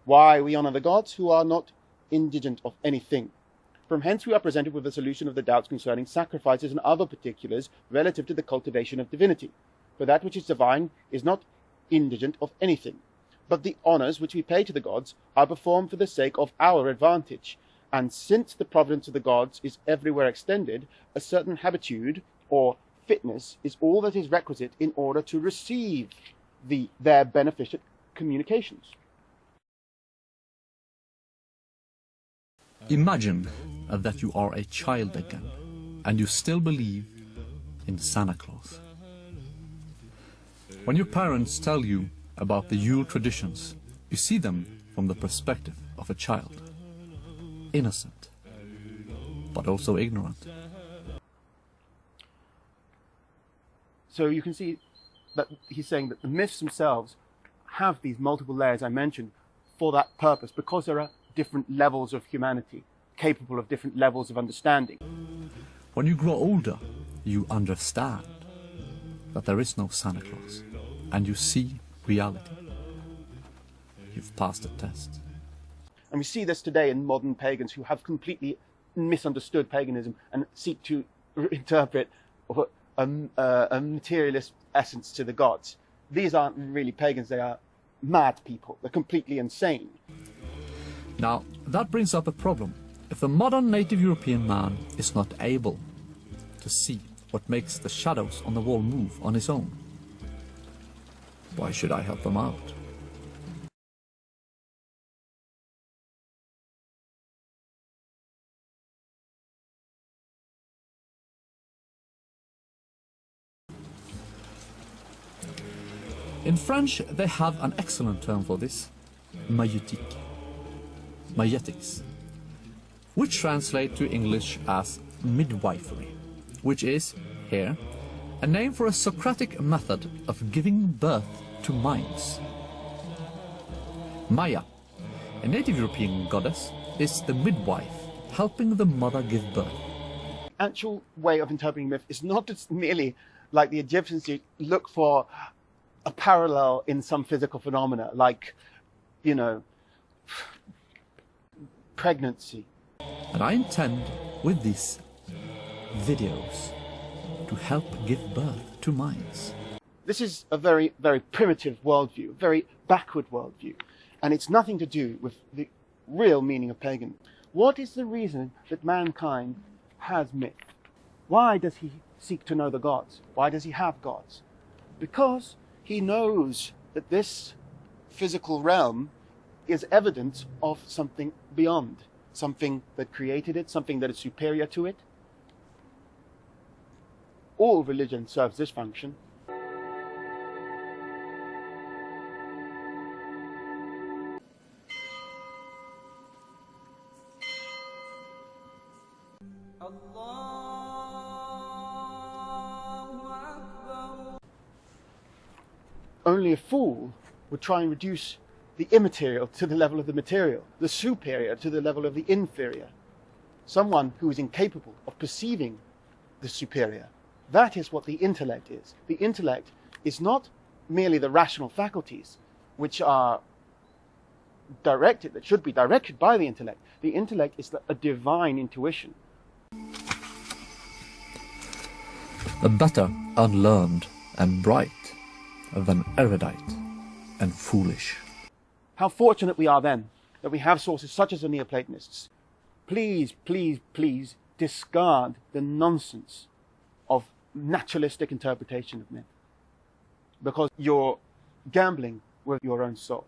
Why we honor the gods who are not indigent of anything. From hence we are presented with a solution of the doubts concerning sacrifices and other particulars relative to the cultivation of divinity. For that which is divine is not indigent of anything, but the honours which we pay to the gods are performed for the sake of our advantage, and since the providence of the gods is everywhere extended, a certain habitude or fitness is all that is requisite in order to receive their beneficent communications. Imagine that you are a child again, and you still believe in Santa Claus. When your parents tell you about the Yule traditions, you see them from the perspective of a child. Innocent, but also ignorant. So you can see that he's saying that the myths themselves have these multiple layers I mentioned for that purpose, because there are different levels of humanity, capable of different levels of understanding. When you grow older, you understand that there is no Santa Claus, and you see reality. You've passed the test. And we see this today in modern pagans who have completely misunderstood paganism and seek to interpret a materialist essence to the gods. These aren't really pagans, they are mad people. They're completely insane. Now, that brings up a problem. If the modern native European man is not able to see what makes the shadows on the wall move on his own, why should I help him out? In French, they have an excellent term for this, maïeutique, maïetics, which translate to English as midwifery, which is, here, a name for a Socratic method of giving birth to minds. Maya, a native European goddess, is the midwife, helping the mother give birth. Actual way of interpreting myth is not just merely like the Egyptians who look for a parallel in some physical phenomena, like, you know, pregnancy. And I intend, with these videos, to help give birth to minds. This is a very, very primitive worldview, very backward worldview, and it's nothing to do with the real meaning of pagan. What is the reason that mankind has myth? Why does he seek to know the gods? Why does he have gods? Because he knows that this physical realm is evidence of something beyond, something that created it, something that is superior to it. All religion serves this function. Only a fool would try and reduce the immaterial to the level of the material, the superior to the level of the inferior. Someone who is incapable of perceiving the superior. That is what the intellect is. The intellect is not merely the rational faculties, which are directed, that should be directed by the intellect. The intellect is a divine intuition. A better unlearned and bright than erudite and foolish. How fortunate we are then that we have sources such as the Neoplatonists. Please, please, please discard the nonsense of naturalistic interpretation of myth, because you're gambling with your own soul.